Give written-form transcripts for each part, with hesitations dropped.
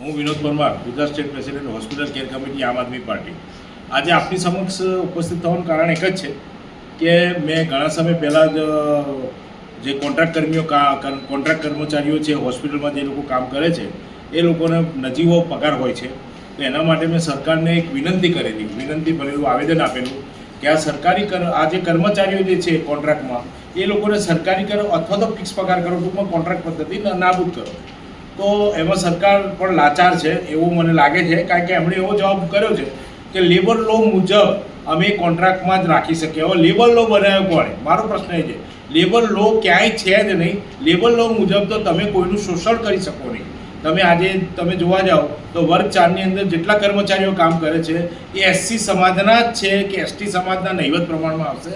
હું Vinod Parmar, Gujarat state president, hospital care committee, આમ આદમી party. આજે આપની સમક્ષ ઉપસ્થિત થવાનું કારણ એક જ છે કે મેં ઘણા સમય પહેલાં જ જે કોન્ટ્રાક્ટ કર્મચારીઓ છે હોસ્પિટલમાં જે લોકો કામ કરે છે એ લોકોને નજીવો પગાર હોય છે. તો એના માટે મેં સરકારને એક વિનંતી કરેલી, વિનંતી ભરેલું આવેદન આપેલું કે આ સરકારી આ જે કર્મચારીઓ જે છે કોન્ટ્રાક્ટમાં એ લોકોને સરકારી કરો અથવા તો ફિક્સ પગાર કરો, ટૂંકમાં કોન્ટ્રાક્ટ પદ્ધતિ નાબૂદ કરો. તો એમાં સરકાર પણ લાચાર છે એવું મને લાગે છે, કારણ કે એમણે એવો જવાબ કર્યો છે કે લેબર લો મુજબ અમે કોન્ટ્રાક્ટમાં જ રાખી શકીએ. હવે લેબર લો બનાવ્યો કોણે? મારો પ્રશ્ન એ છે, લેબર લો ક્યાંય છે જ નહીં. લેબર લો મુજબ તો તમે કોઈનું શોષણ કરી શકો નહીં. તમે આજે જોવા જાઓ તો વર્ગ 4ની અંદર જેટલા કર્મચારીઓ કામ કરે છે એ એસસી સમાજના જ છે કે એસટી સમાજના નહીવત પ્રમાણમાં આવશે,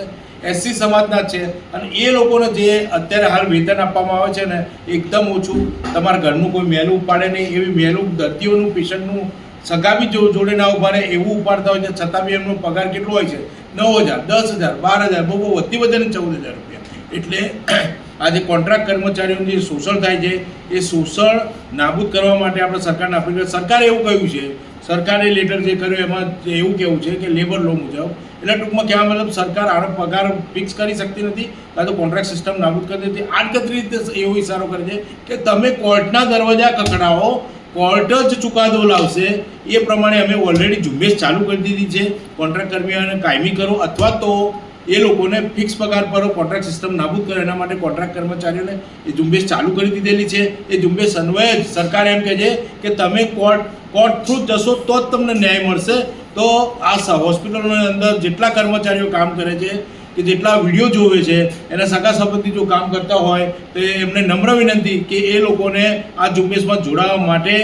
એસસી સમાજના જ છે. અને એ લોકોને જે અત્યારે હાલ વેતન આપવામાં આવે છે ને એકદમ ઓછું, તમારા ઘરનું કોઈ મહેલું ઉપાડે નહીં એવી મહેલું, દર્દીઓનું, પેશન્ટનું સગા બી જોડે ના ઉભા રહે એવું ઉપાડતા હોય છે, છતાં બી એમનો પગાર કેટલો હોય છે? 9,000, 10,000, 12,000, બહુ વધી વધીને 14,000 રૂપિયા. એટલે આજે કોન્ટ્રાક્ટ કર્મચારીઓનું જે શોષણ થાય છે એ શોષણ નાબૂદ કરવા માટે આપણે સરકારને આપી, સરકારે એવું કહ્યું છે, સરકારે લેટર જે કર્યો એમાં એવું કહેવું છે કે લેબર લો મુજબ, એટલે ટૂંકમાં કહેવા મતલબ સરકાર આનો પગાર ફિક્સ કરી શકતી નથી કાં તો કોન્ટ્રાક્ટ સિસ્ટમ નાબૂદ કરી દેતી. આડકતરી રીતે એવો ઇશારો કરે છે કે તમે કોર્ટના દરવાજા ખખડાવો, કોર્ટ જ ચુકાદો લાવશે. એ પ્રમાણે અમે ઓલરેડી ઝુંબેશ ચાલુ કરી દીધી છે. કોન્ટ્રાક્ટ કર્મીઓને કાયમી કરો અથવા તો એ લોકોને ફિક્સ પગાર પર કોન્ટ્રાક્ટ સિસ્ટમ નાબૂદ કરે, એના માટે કોન્ટ્રાક્ટ કર્મચારીઓને એ ઝુંબેશ ચાલુ કરી દીધેલી છે. એ ઝુંબેશ અન્વયે જ સરકાર એમ કહે છે કે તમે કોર્ટ થ્રુ જશો તો જ તમને ન્યાય મળશે. તો આ હોસ્પિટલોની અંદર જેટલા કર્મચારીઓ કામ કરે છે કે જેટલા વિડીયો જોવે છે એના સગા સંબંધી જો કામ કરતા હોય તો એમને નમ્ર વિનંતી કે એ લોકોને આ ઝુંબેશમાં જોડાવા માટે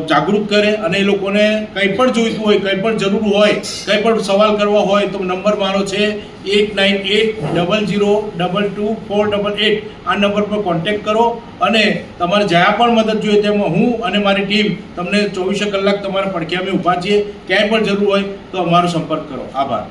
જાગૃત કરે અને એ લોકોને કંઈ પણ જોઈતું હોય, કંઈ પણ જરૂર હોય, કંઈ પણ સવાલ કરવા હોય તો નંબર મારો છે 8980022488. આ નંબર પર કોન્ટેક્ટ કરો અને તમારે જ્યાં પણ મદદ જોઈએ તેમાં હું અને મારી ટીમ તમને 24 કલાક તમારા પડખે અમે ઊભા છીએ. ક્યાંય પણ જરૂર હોય તો અમારો સંપર્ક કરો. આભાર.